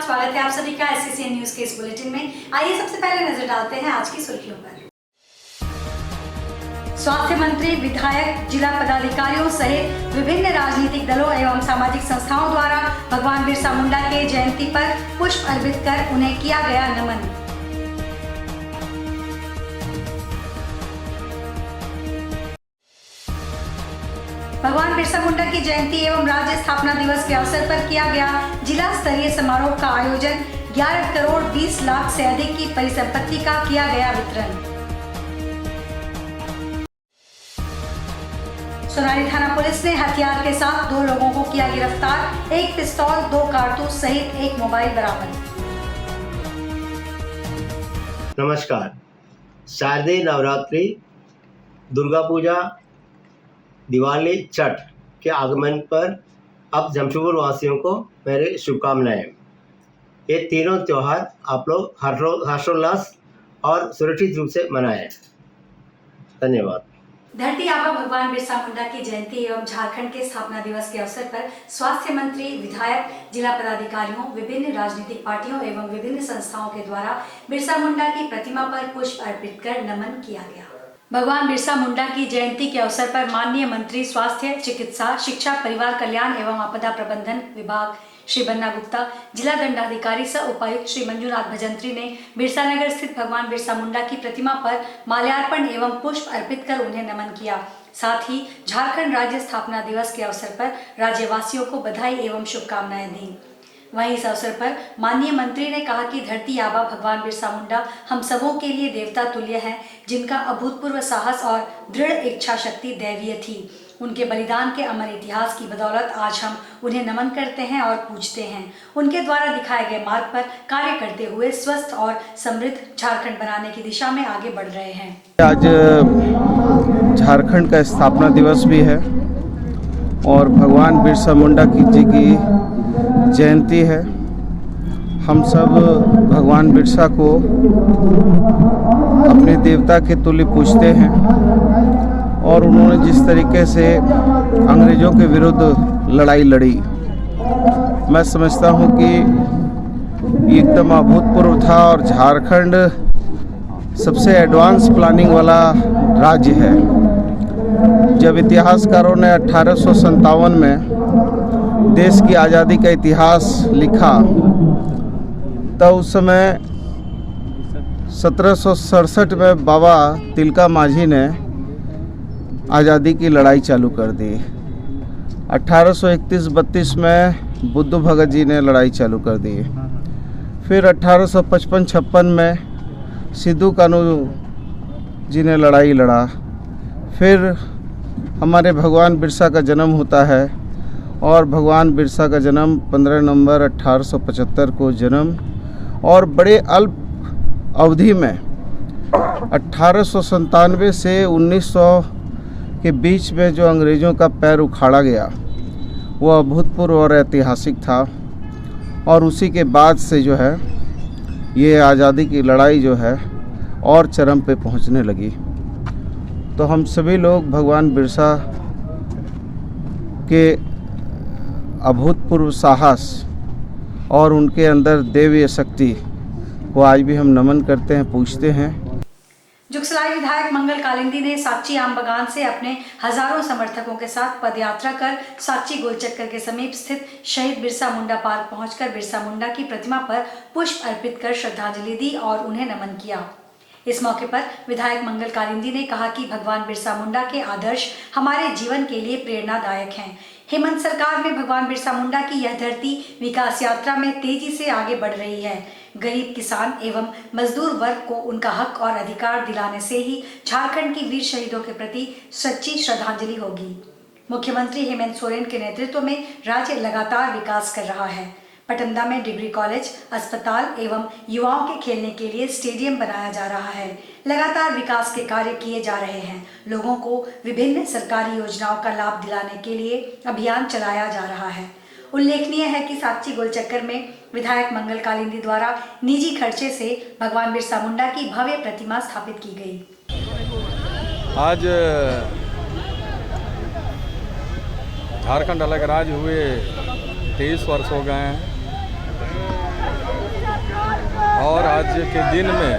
स्वागत है आप सभी का SCCN न्यूज के इस बुलेटिन में। आइए सबसे पहले नजर डालते हैं आज की सुर्खियों पर। स्वास्थ्य मंत्री, विधायक, जिला पदाधिकारियों सहित विभिन्न राजनीतिक दलों एवं सामाजिक संस्थाओं द्वारा भगवान बिरसा मुंडा के जयंती पर पुष्प अर्पित कर उन्हें किया गया नमन। भगवान बिरसा मुंडा की जयंती एवं राज्य स्थापना दिवस के अवसर पर किया गया जिला स्तरीय समारोह का आयोजन। 11 करोड़ 20 लाख से अधिक की परिसंपत्ति का किया गया वितरण। सोनारी थाना पुलिस ने हथियार के साथ 2 लोगों को किया गिरफ्तार। 1 पिस्तौल, 2 कारतूस सहित 1 मोबाइल बरामद। नमस्कार। शारदीय नवरात्रि, दुर्गा पूजा, दिवाली, छठ के आगमन पर अब जमशेदपुर वासियों को मेरे शुभकामनाएं। ये तीनों त्यौहार आप लोग हर्षोल्लास और सुरक्षित रूप से मनाएं। धन्यवाद। धरती आबा भगवान बिरसा मुंडा की जयंती एवं झारखंड के स्थापना दिवस के अवसर पर स्वास्थ्य मंत्री, विधायक, जिला पदाधिकारियों, विभिन्न राजनीतिक पार्टियों एवं विभिन्न संस्थाओं के द्वारा बिरसा मुंडा की प्रतिमा पर पुष्प अर्पित कर नमन किया गया। भगवान बिरसा मुंडा की जयंती के अवसर पर माननीय मंत्री स्वास्थ्य, चिकित्सा, शिक्षा, परिवार कल्याण एवं आपदा प्रबंधन विभाग श्री बन्ना गुप्ता, जिला दंडाधिकारी सह उपायुक्त श्री मंजुनाथ भजंत्री ने बिरसा नगर स्थित भगवान बिरसा मुंडा की प्रतिमा पर माल्यार्पण एवं पुष्प अर्पित कर उन्हें नमन किया। साथ ही झारखंड राज्य स्थापना दिवस के अवसर पर राज्यवासियों को बधाई एवं शुभकामनाएं दी। वहीं इस अवसर पर माननीय मंत्री ने कहा कि धरती आबा भगवान बिरसा मुंडा हम सबों के लिए देवता तुल्य हैं, जिनका अभूतपूर्व साहस और दृढ़ इच्छा शक्ति दैवीय थी। उनके बलिदान के अमर इतिहास की बदौलत आज हम उन्हें नमन करते हैं और पूजते हैं। उनके द्वारा दिखाए गए मार्ग पर कार्य करते हुए स्वस्थ और समृद्ध झारखंड बनाने की दिशा में आगे बढ़ रहे हैं। आज झारखंड का स्थापना दिवस भी है और भगवान बिरसा मुंडा जी की जयंती है। हम सब भगवान बिरसा को अपने देवता के तुल्य पूजते हैं और उन्होंने जिस तरीके से अंग्रेज़ों के विरुद्ध लड़ाई लड़ी, मैं समझता हूँ कि ये एकदम अभूतपूर्व था और झारखंड सबसे एडवांस प्लानिंग वाला राज्य है। जब इतिहासकारों ने 1857 में देश की आज़ादी का इतिहास लिखा, तब उस समय 1767 में बाबा तिलका मांझी ने आज़ादी की लड़ाई चालू कर दी। 1831-32 में बुद्धू भगत जी ने लड़ाई चालू कर दी। फिर 1855-56 में सिद्धू कान्हू जी ने लड़ाई लड़ा। फिर हमारे भगवान बिरसा का जन्म होता है और भगवान बिरसा का जन्म 15 नवंबर 1875 को जन्म और बड़े अल्प अवधि में 1897 से 1900 के बीच में जो अंग्रेज़ों का पैर उखाड़ा गया वो अभूतपूर्व और ऐतिहासिक था। और उसी के बाद से जो है ये आज़ादी की लड़ाई जो है और चरम पे पहुंचने लगी। तो हम सभी लोग भगवान बिरसा के अभूतपूर्व साहस और उनके अंदर दैवीय शक्ति को आज भी हम नमन करते हैं, पूजते हैं। जुगसलाई विधायक मंगल कालिंदी ने साक्षी आम बगान से अपने हजारों समर्थकों के साथ पदयात्रा कर साक्षी गोलचक्कर के समीप स्थित शहीद बिरसा मुंडा पार्क पहुंचकर बिरसा मुंडा की प्रतिमा पर पुष्प अर्पित कर श्रद्धांजलि दी और उन्हें नमन किया। इस मौके पर विधायक मंगल कालिंदी ने कहा कि भगवान बिरसा मुंडा के आदर्श हमारे जीवन के लिए प्रेरणादायक हैं। हेमंत सरकार में भगवान बिरसा मुंडा की यह धरती विकास यात्रा में तेजी से आगे बढ़ रही है। गरीब किसान एवं मजदूर वर्ग को उनका हक और अधिकार दिलाने से ही झारखंड की वीर शहीदों के प्रति सच्ची श्रद्धांजलि होगी। मुख्यमंत्री हेमंत सोरेन के नेतृत्व में राज्य लगातार विकास कर रहा है। पटंदा में डिग्री कॉलेज, अस्पताल एवं युवाओं के खेलने के लिए स्टेडियम बनाया जा रहा है। लगातार विकास के कार्य किए जा रहे हैं। लोगों को विभिन्न सरकारी योजनाओं का लाभ दिलाने के लिए अभियान चलाया जा रहा है। उल्लेखनीय है कि साक्षी गोलचक्कर में विधायक मंगल कालिंदी द्वारा निजी खर्चे से भगवान बिरसा मुंडा की भव्य प्रतिमा स्थापित की गई। आज झारखंड अलग राज्य हुए 23 वर्ष हो गए हैं और आज के दिन में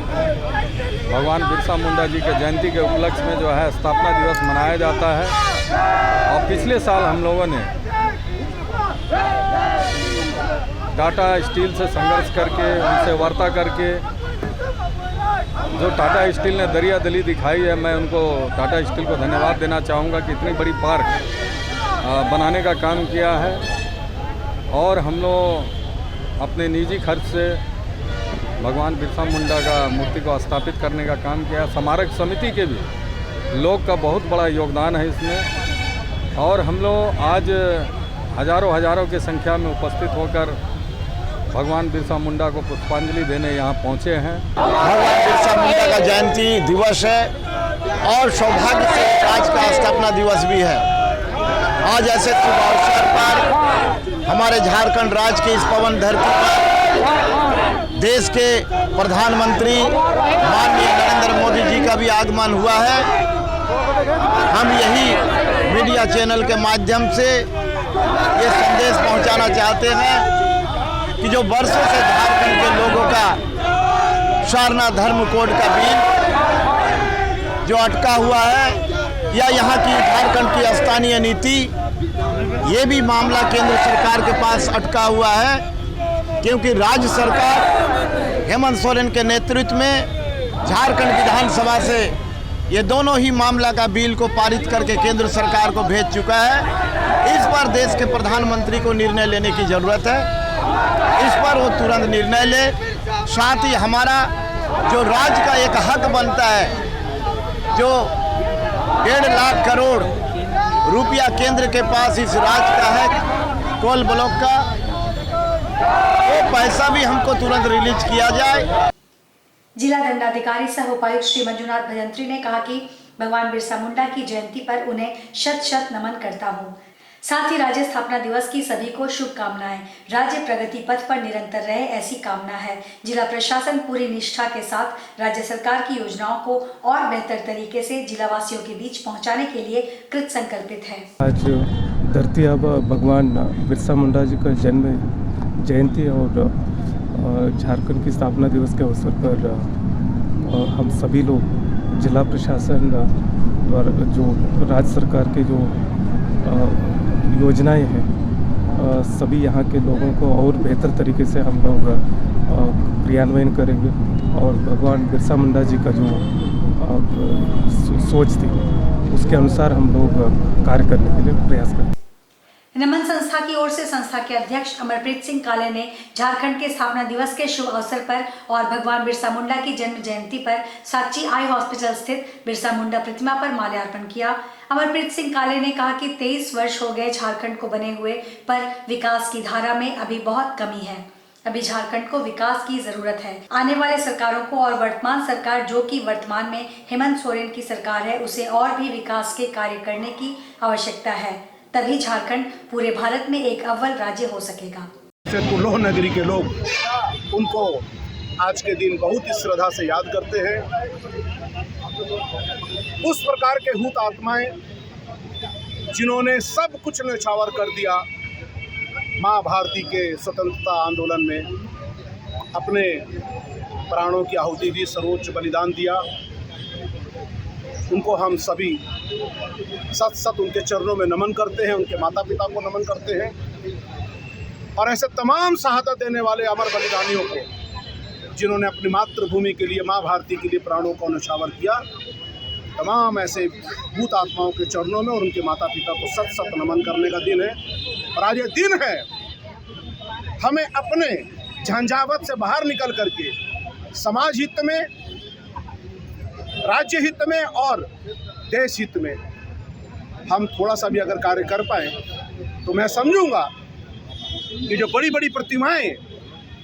भगवान बिरसा मुंडा जी के जयंती के उपलक्ष्य में जो है स्थापना दिवस मनाया जाता है। और पिछले साल हम लोगों ने टाटा स्टील से संघर्ष करके, उनसे वार्ता करके, जो टाटा स्टील ने दरियादली दिखाई है, मैं उनको टाटा स्टील को धन्यवाद देना चाहूँगा कि इतनी बड़ी पार्क बनाने का काम किया है। और हम लोग अपने निजी खर्च से भगवान बिरसा मुंडा का मूर्ति को स्थापित करने का काम किया। स्मारक समिति के भी लोग का बहुत बड़ा योगदान है इसमें। और हम लोग आज हजारों की संख्या में उपस्थित होकर भगवान बिरसा मुंडा को पुष्पांजलि देने यहाँ पहुँचे हैं। भगवान बिरसा मुंडा का जयंती दिवस है और सौभाग्य से राज का स्थापना दिवस भी है। आज ऐसे शुभ अवसर पर हमारे झारखंड राज्य की इस पवन धरती पर देश के प्रधानमंत्री माननीय नरेंद्र मोदी जी का भी आगमन हुआ है। हम यही मीडिया चैनल के माध्यम से ये संदेश पहुंचाना चाहते हैं कि जो वर्षों से झारखंड के लोगों का सारना धर्म कोड का बिल जो अटका हुआ है, या यहाँ की झारखंड की स्थानीय नीति, ये भी मामला केंद्र सरकार के पास अटका हुआ है। क्योंकि राज्य सरकार हेमंत सोरेन के नेतृत्व में झारखंड विधानसभा से ये दोनों ही मामला का बिल को पारित करके केंद्र सरकार को भेज चुका है। इस पर देश के प्रधानमंत्री को निर्णय लेने की ज़रूरत है। इस पर वो तुरंत निर्णय ले। साथ ही हमारा जो राज्य का एक हक बनता है, जो 1.5 लाख करोड़ रुपया केंद्र के पास इस राज्य का है कोल ब्लॉक का, वो पैसा भी हमको तुरंत रिलीज किया जाए। जिला दंडाधिकारी सह उपायुक्त श्री मंजुनाथ भजंत्री ने कहा कि भगवान बिरसा मुंडा की जयंती पर उन्हें शत शत नमन करता हूँ। साथ ही राज्य स्थापना दिवस की सभी को शुभकामनाएं। राज्य प्रगति पथ पर निरंतर रहे, ऐसी कामना है। जिला प्रशासन पूरी निष्ठा के साथ राज्य सरकार की योजनाओं को और बेहतर तरीके से जिला वासियों के बीच पहुंचाने के लिए कृत संकल्पित है। आज धरती आबा भगवान बिरसा मुंडा जी का जन्म जयंती और झारखंड की स्थापना दिवस के अवसर पर हम सभी लोग जिला प्रशासन द्वारा जो राज्य सरकार के जो योजनाएं हैं, सभी यहाँ के लोगों को और बेहतर तरीके से हम लोग क्रियान्वयन करेंगे। और भगवान बिरसा मुंडा जी का जो सोच थी उसके अनुसार हम लोग कार्य करने के लिए प्रयास करेंगे। नमन संस्था की ओर से संस्था के अध्यक्ष अमरप्रीत सिंह काले ने झारखंड के स्थापना दिवस के शुभ अवसर पर और भगवान बिरसा मुंडा की जन्म जयंती पर साची आई हॉस्पिटल स्थित बिरसा मुंडा प्रतिमा पर माल्यार्पण किया। अमरप्रीत सिंह काले ने कहा कि 23 वर्ष हो गए झारखंड को बने हुए, पर विकास की धारा में अभी बहुत कमी है। अभी झारखंड को विकास की जरूरत है। आने वाले सरकारों को और वर्तमान सरकार, जो कि वर्तमान में हेमंत सोरेन की सरकार है, उसे और भी विकास के कार्य करने की आवश्यकता है। तभी झारखंड पूरे भारत में एक अव्वल राज्य हो सकेगा। कुल्लू नगरी के लोग उनको आज के दिन बहुत ही श्रद्धा से याद करते हैं। उस प्रकार के हुत आत्माएं जिन्होंने सब कुछ न्यौछावर कर दिया, माँ भारती के स्वतंत्रता आंदोलन में अपने प्राणों की आहुति दी, सर्वोच्च बलिदान दिया, उनको हम सभी सत सत उनके चरणों में नमन करते हैं, उनके माता पिता को नमन करते हैं। और ऐसे तमाम शहादत देने वाले अमर बलिदानियों को जिन्होंने अपनी मातृभूमि के लिए, माँ भारती के लिए प्राणों को न्यौछावर किया, तमाम ऐसे भूत आत्माओं के चरणों में और उनके माता पिता को सत सत नमन करने का दिन है। और आज ये दिन है हमें अपने झंझावत से बाहर निकल करके समाज हित में, राज्य हित में और देश हित में हम थोड़ा सा भी अगर कार्य कर पाए तो मैं समझूंगा कि जो बड़ी बड़ी प्रतिमाएं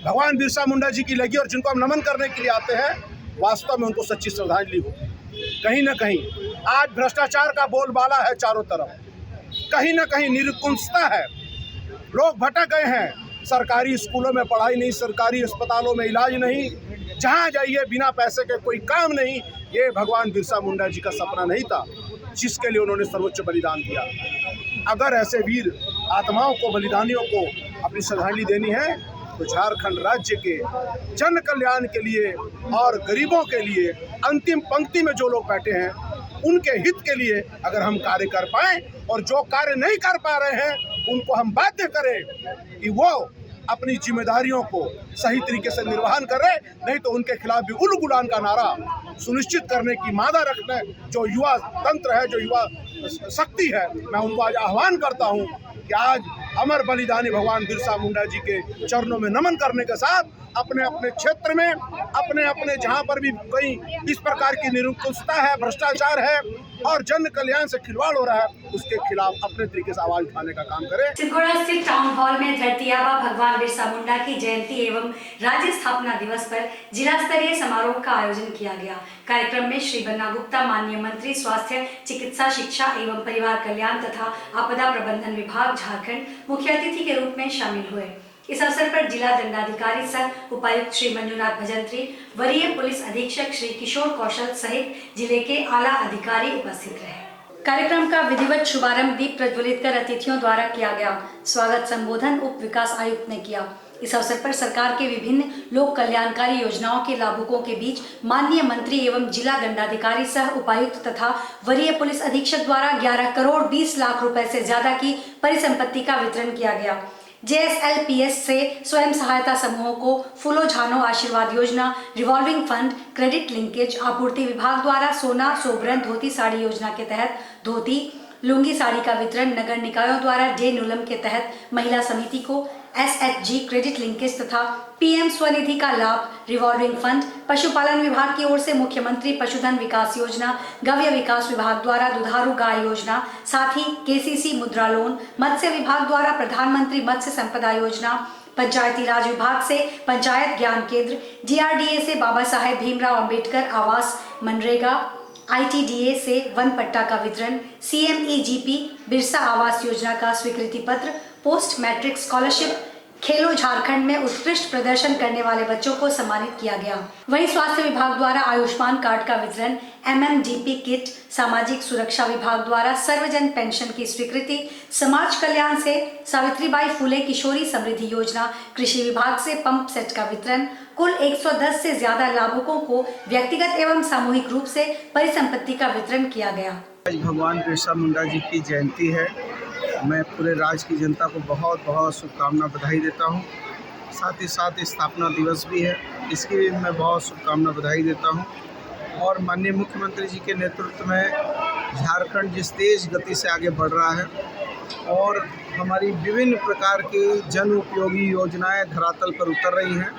भगवान बिरसा मुंडा जी की लगी और जिनको हम नमन करने के लिए आते हैं, वास्तव में उनको सच्ची श्रद्धांजलि हो। कहीं ना कहीं आज भ्रष्टाचार का बोलबाला है चारों तरफ, कहीं ना कहीं निरंकुशता है, लोग भटक गए हैं। सरकारी स्कूलों में पढ़ाई नहीं, सरकारी अस्पतालों में इलाज नहीं, जहाँ जाइए बिना पैसे के कोई काम नहीं। ये भगवान बिरसा मुंडा जी का सपना नहीं था जिसके लिए उन्होंने सर्वोच्च बलिदान दिया। अगर ऐसे वीर आत्माओं को, बलिदानियों को अपनी श्रद्धांजलि देनी है तो झारखंड राज्य के जन कल्याण के लिए और गरीबों के लिए अंतिम पंक्ति में जो लोग बैठे हैं उनके हित के लिए अगर हम कार्य कर पाएं और जो कार्य नहीं कर पा रहे हैं उनको हम बाध्य करें कि वो अपनी जिम्मेदारियों को सही तरीके से निर्वहन करें, नहीं तो उनके खिलाफ भी उल गुलान का नारा सुनिश्चित करने की मादा रखने जो युवा तंत्र है, जो युवा शक्ति है, मैं उनको आज आह्वान करता हूं कि आज अमर बलिदानी भगवान बिरसा मुंडा जी के चरणों में नमन करने के साथ अपने अपने क्षेत्र में अपने जहां पर भी कहीं इस प्रकार की निरंकुशता है, भ्रष्टाचार है और जन कल्याण से खिलवाड़ हो रहा है, उसके खिलाफ अपने तरीके से आवाज उठाने का काम करें। सिद्धगोड़ा स्थित टाउन हॉल में धरती आबा भगवान बिरसा मुंडा की जयंती एवं राज्य स्थापना दिवस पर जिला स्तरीय समारोह का आयोजन किया गया। कार्यक्रम में श्री बन्ना गुप्ता माननीय मंत्री स्वास्थ्य, चिकित्सा, शिक्षा एवं परिवार कल्याण तथा आपदा प्रबंधन विभाग झारखंड मुख्य अतिथि के रूप में शामिल हुए। इस अवसर पर जिला दंडाधिकारी सह उपायुक्त श्री मंजुनाथ भजंत्री, वरीय पुलिस अधीक्षक श्री किशोर कौशल सहित जिले के आला अधिकारी उपस्थित रहे। कार्यक्रम का विधिवत शुभारंभ दीप प्रज्वलित कर अतिथियों द्वारा किया गया। स्वागत संबोधन उप विकास आयुक्त ने किया। इस अवसर पर सरकार के विभिन्न लोक कल्याणकारी योजनाओं के लाभुकों के बीच माननीय मंत्री एवं जिला दंडाधिकारी सह उपायुक्त तथा वरीय पुलिस अधीक्षक द्वारा 11 करोड़ 20 लाख रुपए से ज्यादा की परिसंपत्ति का वितरण किया गया। JSLPS से स्वयं सहायता समूहों को फूलो झानो आशीर्वाद योजना, रिवॉल्विंग फंड, क्रेडिट लिंकेज, आपूर्ति विभाग द्वारा सोना सोबरन धोती साड़ी योजना के तहत धोती, लुंगी साड़ी का वितरण, नगर निकायों द्वारा डे नुलम के तहत महिला समिति को SHG क्रेडिट लिंकेज तथा PM स्वनिधि का लाभ, रिवॉल्विंग फंड, पशुपालन विभाग की ओर से मुख्यमंत्री पशुधन विकास योजना, गव्य विकास विभाग द्वारा दुधारू गाय योजना, साथ ही KCC मुद्रा लोन, मत्स्य विभाग द्वारा प्रधानमंत्री मत्स्य संपदा योजना, पंचायती राज विभाग से पंचायत ज्ञान केंद्र, GRDA से बाबा साहेब भीमराव अंबेडकर आवास मनरेगा, ITDA से वन पट्टा का वितरण, CMEGP बिरसा आवास योजना का स्वीकृति पत्र, पोस्ट मैट्रिक स्कॉलरशिप, खेलो झारखंड में उत्कृष्ट प्रदर्शन करने वाले बच्चों को सम्मानित किया गया। वहीं स्वास्थ्य विभाग द्वारा आयुष्मान कार्ड का वितरण, MMDP किट, सामाजिक सुरक्षा विभाग द्वारा सर्वजन पेंशन की स्वीकृति, समाज कल्याण से सावित्रीबाई फुले किशोरी समृद्धि योजना, कृषि विभाग से पंप सेट का वितरण, कुल 110 से ज्यादा लाभुकों को व्यक्तिगत एवं सामूहिक रूप से परिसंपत्ति का वितरण किया गया। आज भगवान बिरसा मुंडा जी की जयंती है। मैं पूरे राज्य की जनता को बहुत बहुत शुभकामना बधाई देता हूं। साथ ही साथ स्थापना दिवस भी है, इसकी भी मैं बहुत शुभकामना बधाई देता हूं। और माननीय मुख्यमंत्री जी के नेतृत्व में झारखंड जिस तेज गति से आगे बढ़ रहा है और हमारी विभिन्न प्रकार की जन उपयोगी योजनाएं धरातल पर उतर रही हैं,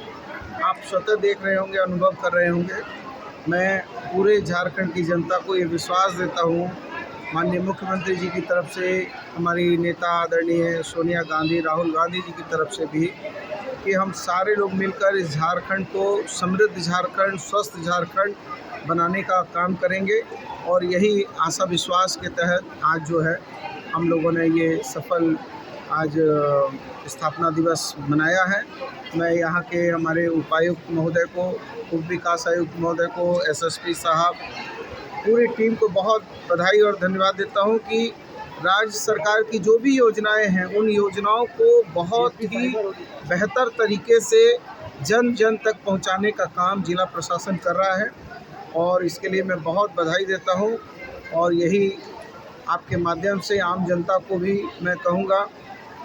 आप स्वतः देख रहे होंगे, अनुभव कर रहे होंगे। मैं पूरे झारखंड की जनता को ये विश्वास देता हूँ, माननीय मुख्यमंत्री जी की तरफ से, हमारी नेता आदरणीय सोनिया गांधी, राहुल गांधी जी की तरफ से भी, कि हम सारे लोग मिलकर इस झारखंड को समृद्ध झारखंड, स्वस्थ झारखंड बनाने का काम करेंगे। और यही आशा विश्वास के तहत आज जो है हम लोगों ने ये सफल आज स्थापना दिवस मनाया है। मैं यहाँ के हमारे उपायुक्त महोदय को, उप विकास आयुक्त महोदय को, SSP साहब, पूरी टीम को बहुत बधाई और धन्यवाद देता हूँ कि राज्य सरकार की जो भी योजनाएं हैं उन योजनाओं को बहुत ही बेहतर तरीके से जन जन तक पहुँचाने का काम जिला प्रशासन कर रहा है और इसके लिए मैं बहुत बधाई देता हूँ। और यही आपके माध्यम से आम जनता को भी मैं कहूँगा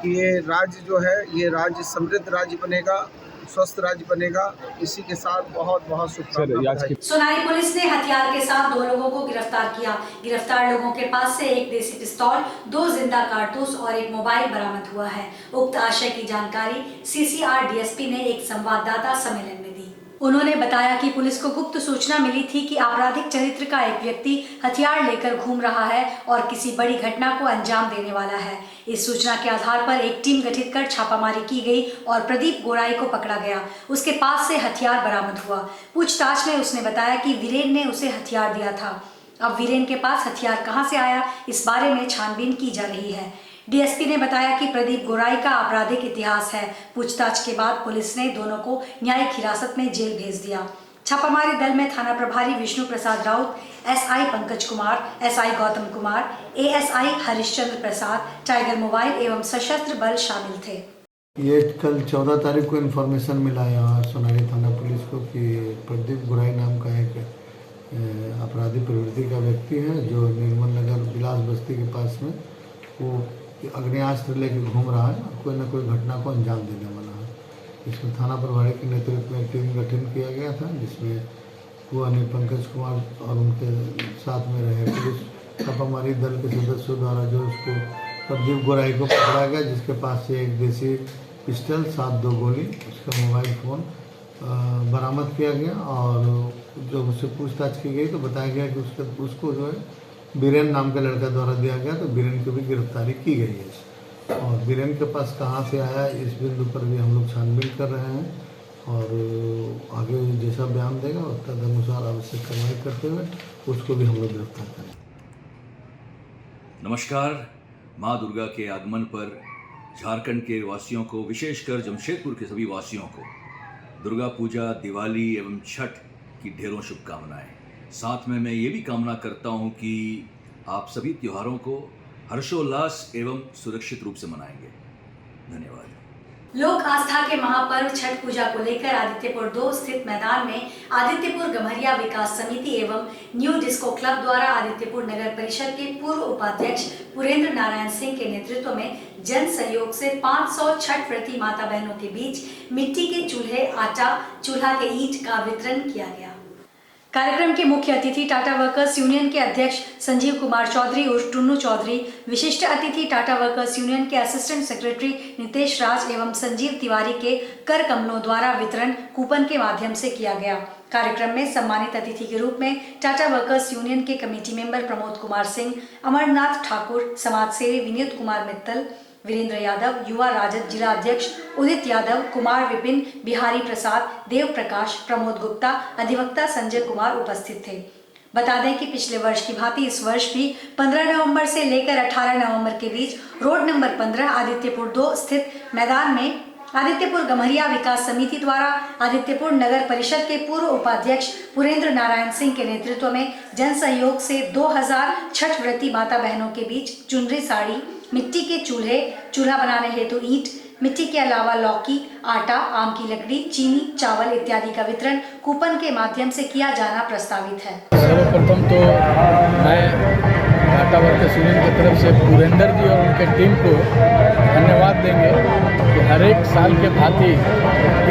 कि ये राज्य जो है, ये राज्य समृद्ध राज्य बनेगा, स्वस्थ राज्य बनेगा। इसी के साथ बहुत बहुत शुभकामनाएं। सोनाई पुलिस ने हथियार के साथ 2 लोगों को गिरफ्तार किया। गिरफ्तार लोगों के पास से एक देसी पिस्तौल, 2 जिंदा कारतूस और एक मोबाइल बरामद हुआ है। उक्त आशय की जानकारी CCR DSP ने एक संवाददाता सम्मेलन में दी। उन्होंने बताया कि पुलिस को गुप्त सूचना मिली थी कि आपराधिक चरित्र का एक व्यक्ति हथियार लेकर घूम रहा है और किसी बड़ी घटना को अंजाम देने वाला है। इस सूचना के आधार पर एक टीम गठित कर छापामारी की गई और प्रदीप गोराई को पकड़ा गया। उसके पास से हथियार बरामद हुआ। पूछताछ में उसने बताया कि वीरेन ने उसे हथियार दिया था। अब वीरेन के पास हथियार कहां से आया, इस बारे में छानबीन की जा रही है। DSP ने बताया कि प्रदीप गोराई का आपराधिक इतिहास है। पूछताछ के बाद पुलिस ने दोनों को न्यायिक हिरासत में जेल भेज दिया। छापामारी दल में थाना प्रभारी Vishnu Prasad Raut, SI Pankaj Kumar, SI Gautam Kumar, ASI Harishchandra Prasad, tiger mobile एवं सशस्त्र बल शामिल थे। ये कल 14 तारीख को इन्फॉर्मेशन मिला है यहाँ सोनारी थाना पुलिस को कि प्रदीप गुराई नाम का एक अपराधी प्रवृत्ति का व्यक्ति है जो निर्मल नगर बिलास बस्ती के पास में वो अग्नेयास्त्र लेकर घूम रहा है, कोई न कोई घटना को अंजाम देने वाला है। इसमें थाना प्रभारी के नेतृत्व में टीम गठन किया गया था, जिसमें कुआनी पंकज कुमार और उनके साथ में रहे पुलिस छापामारी दल के सदस्यों द्वारा जो उसको प्रदीप गोराई को पकड़ा गया, जिसके पास से एक देसी पिस्टल 7-2 गोली, उसका मोबाइल फ़ोन बरामद किया गया। और जब उससे पूछताछ की गई तो बताया गया कि उसको जो है बीरेन नाम के लड़का द्वारा दिया गया, तो बीरेन की भी गिरफ्तारी की गई है। और बीरेन के पास कहाँ से आया इस बिंदु पर भी हम लोग छानबीन कर रहे हैं और आगे जैसा बयान देगा उस तदनुसार आवश्यक कार्रवाई करते हुए उसको भी हम लोग गिरफ्तार करेंगे। नमस्कार। माँ दुर्गा के आगमन पर झारखंड के वासियों को, विशेषकर जमशेदपुर के सभी वासियों को दुर्गा पूजा, दिवाली एवं छठ की ढेरों शुभकामनाएं। साथ में मैं ये भी कामना करता हूँ कि आप सभी त्योहारों को हर्षोल्लास एवं सुरक्षित रूप से मनाएंगे। धन्यवाद। लोक आस्था के महापर्व छठ पूजा को लेकर आदित्यपुर 2 स्थित मैदान में आदित्यपुर गम्हरिया विकास समिति एवं न्यू डिस्को क्लब द्वारा आदित्यपुर नगर परिषद के पूर्व उपाध्यक्ष पुरेंद्र नारायण सिंह के नेतृत्व में जन सहयोग से 500 छठ व्रती माता बहनों के बीच मिट्टी के चूल्हे, आटा, चूल्हा के ईंट का वितरण किया गया। कार्यक्रम के मुख्य अतिथि टाटा वर्कर्स यूनियन के अध्यक्ष संजीव कुमार चौधरी उर्फ टुन्नू चौधरी, विशिष्ट अतिथि टाटा वर्कर्स यूनियन के असिस्टेंट सेक्रेटरी नितेश राज एवं संजीव तिवारी के कर कमलों द्वारा वितरण कूपन के माध्यम से किया गया। कार्यक्रम में सम्मानित अतिथि के रूप में टाटा वर्कर्स यूनियन के कमेटी मेंबर प्रमोद कुमार सिंह, अमरनाथ ठाकुर, समाजसेवी विनीत कुमार मित्तल, वीरेंद्र यादव, युवा राजद जिला अध्यक्ष उदित यादव, कुमार विपिन, बिहारी प्रसाद, देव प्रकाश, प्रमोद गुप्ता, अधिवक्ता संजय कुमार उपस्थित थे। बता दें कि पिछले वर्ष की भांति इस वर्ष भी 15 नवंबर से लेकर 18 नवंबर के बीच रोड नंबर 15 आदित्यपुर 2 स्थित मैदान में आदित्यपुर गम्हरिया विकास समिति द्वारा आदित्यपुर नगर परिषद के पूर्व उपाध्यक्ष पुरेंद्र नारायण सिंह के नेतृत्व में जन सहयोग से 2000 छठ व्रती माता बहनों के बीच चुनरी साड़ी, मिट्टी के चूल्हे, चूल्हा बनाने हेतु ईंट, मिट्टी के अलावा लौकी, आटा, आम की लकड़ी, चीनी, चावल इत्यादि का वितरण कूपन के माध्यम से किया जाना प्रस्तावित है। सर्वप्रथम तो मैं टाटा वर्कर्स यूनियन की तरफ से पुरेंद्र जी और उनके टीम को धन्यवाद देंगे कि हर एक साल के भांति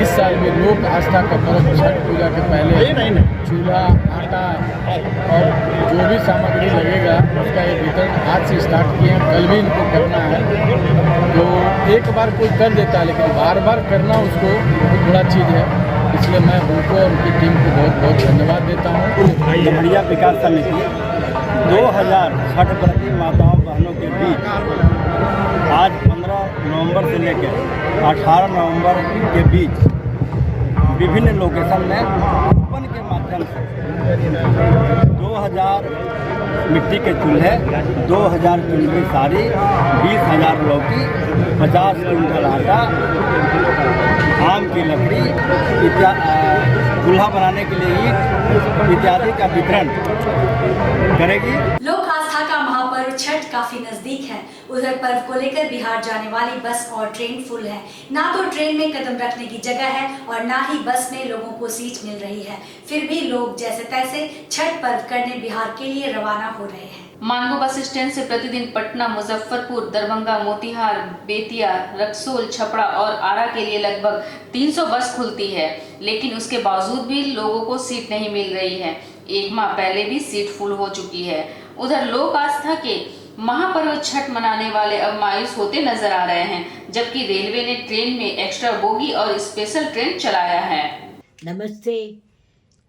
इस साल भी लोक आस्था का पर्व छठ पूजा के पहले चूल्हा, आटा और जो भी सामग्री लगेगा उसका ये वितरण आज से स्टार्ट किए हैं। कल भी इनको करना है। तो एक बार कोई कर देता है लेकिन बार बार करना उसको बड़ा चीज़ है, इसलिए मैं उनको और उनकी टीम को बहुत बहुत धन्यवाद देता हूँ। गम्हरिया विकास समिति 2000 छठ व्रती माताओं बहनों के बीच आज 15 नवंबर से लेकर 18 नवंबर के बीच विभिन्न लोकेशन में कूपन के माध्यम से 2000 मिट्टी के चूल्हे, 2000 चुनरी साड़ी, 20,000 लौकी, 50 क्विंटल आटा, आम की लकड़ी, चूल्हा बनाने के लिए ईंट इत्यादि का वितरण करेगी। लोक आस्था का महापर्व छठ काफी नजदीक है। उधर पर्व को लेकर बिहार जाने वाली बस और ट्रेन फुल है। ना तो ट्रेन में कदम रखने की जगह है और ना ही बस में लोगों को सीट मिल रही है। फिर भी लोग जैसे तैसे छठ पर्व करने बिहार के लिए रवाना हो रहे हैं। मानगो बस स्टैंड से प्रतिदिन पटना, मुजफ्फरपुर, दरभंगा, मोतिहार, बेतिया, रक्सौल, छपरा और आरा के लिए लगभग 300 बस खुलती है, लेकिन उसके बावजूद भी लोगों को सीट नहीं मिल रही है। एक माह पहले भी सीट फुल हो चुकी है। उधर लोक आस्था के महापर्व छठ मनाने वाले अब मायूस होते नजर आ रहे हैं, जबकि रेलवे ने ट्रेन में एक्स्ट्रा बोगी और स्पेशल ट्रेन चलाया है। नमस्ते।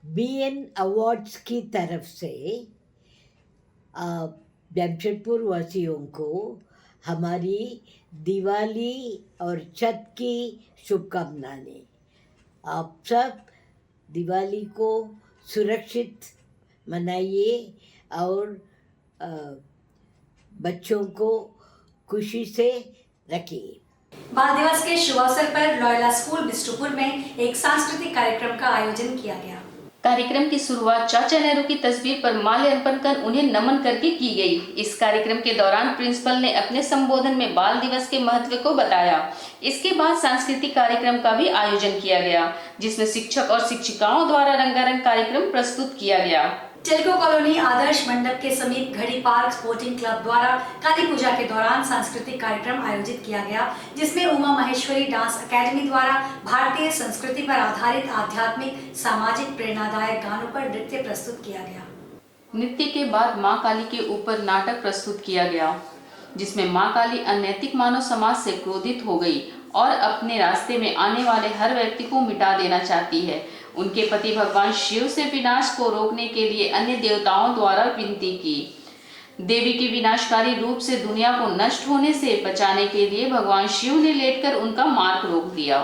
BN अवार्ड्स की तरफ से जमशेदपुर वासियों को हमारी दिवाली और छठ की शुभकामनाएं। आप सब दिवाली को सुरक्षित मनाइए और बच्चों को खुशी से रखिए। बाल दिवस के शुभ अवसर पर लॉयला स्कूल बिष्टुपुर में एक सांस्कृतिक कार्यक्रम का आयोजन किया गया। कार्यक्रम की शुरुआत चाचा नेहरू की तस्वीर पर माल्यार्पण कर उन्हें नमन करके की गई। इस कार्यक्रम के दौरान प्रिंसिपल ने अपने संबोधन में बाल दिवस के महत्व को बताया। इसके बाद सांस्कृतिक कार्यक्रम का भी आयोजन किया गया, जिसमें शिक्षक और शिक्षिकाओं द्वारा रंगारंग कार्यक्रम प्रस्तुत किया गया। टेल्को कॉलोनी आदर्श मंडप के समीप घड़ी पार्क स्पोर्टिंग क्लब द्वारा काली पूजा के दौरान सांस्कृतिक कार्यक्रम आयोजित किया गया, जिसमें उमा महेश्वरी डांस अकेडमी द्वारा भारतीय संस्कृति पर आधारित आध्यात्मिक सामाजिक प्रेरणादायक गानों पर नृत्य प्रस्तुत किया गया। नृत्य के बाद मां काली के ऊपर नाटक प्रस्तुत किया गया, जिसमें मां काली अनैतिक मानव समाज से क्रोधित हो गई और अपने रास्ते में आने वाले हर व्यक्ति को मिटा देना चाहती है। उनके पति भगवान शिव से विनाश को रोकने के लिए अन्य देवताओं द्वारा विनती की। देवी के विनाशकारी रूप से दुनिया को नष्ट होने से बचाने के लिए भगवान शिव ने लेटकर उनका मार्ग रोक दिया।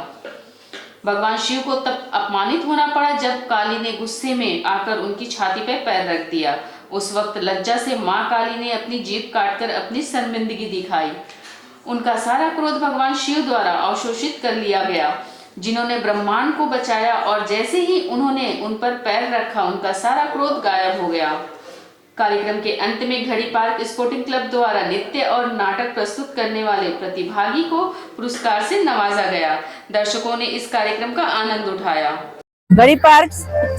भगवान शिव को तब अपमानित होना पड़ा जब काली ने गुस्से में आकर उनकी छाती पर पैर रख दिया। उस वक्त लज्जा से मां काली ने अपनी जीभ काटकर अपनी शर्मिंदगी दिखाई। उनका सारा क्रोध भगवान शिव द्वारा अवशोषित कर लिया गया, जिन्होंने ब्रह्मांड को बचाया, और जैसे ही उन्होंने उन पर पैर रखा उनका सारा क्रोध गायब हो गया। कार्यक्रम के अंत में घड़ी पार्क स्पोर्टिंग क्लब द्वारा नृत्य और नाटक प्रस्तुत करने वाले प्रतिभागी को पुरस्कार से नवाजा गया। दर्शकों ने इस कार्यक्रम का आनंद उठाया। घड़ी पार्क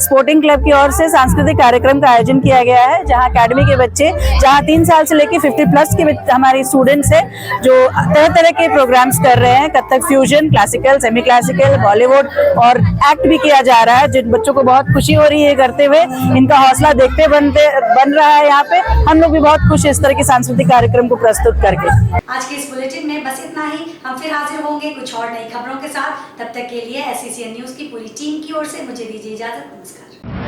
स्पोर्टिंग क्लब की ओर से सांस्कृतिक कार्यक्रम का आयोजन किया गया है, जहां एकेडमी के बच्चे, जहां 3 साल से लेकर 50+ के हमारे स्टूडेंट्स हैं, जो तरह तरह के प्रोग्राम्स कर रहे हैं। Kathak fusion, classical, semi classical, Bollywood और एक्ट भी किया जा रहा है, जिन बच्चों को बहुत खुशी हो रही है करते हुए। इनका हौसला देखते बन रहा है। यहाँ पे हम लोग भी बहुत खुश है इस तरह के सांस्कृतिक कार्यक्रम को प्रस्तुत करके। आज के इस बुलेटिन में बस इतना ही। हम फिर हाजिर होंगे कुछ और नई खबरों के साथ। तब तक के लिए SCCN न्यूज की पूरी टीम की ओर से मुझे दीजिए इजाजत। नमस्कार।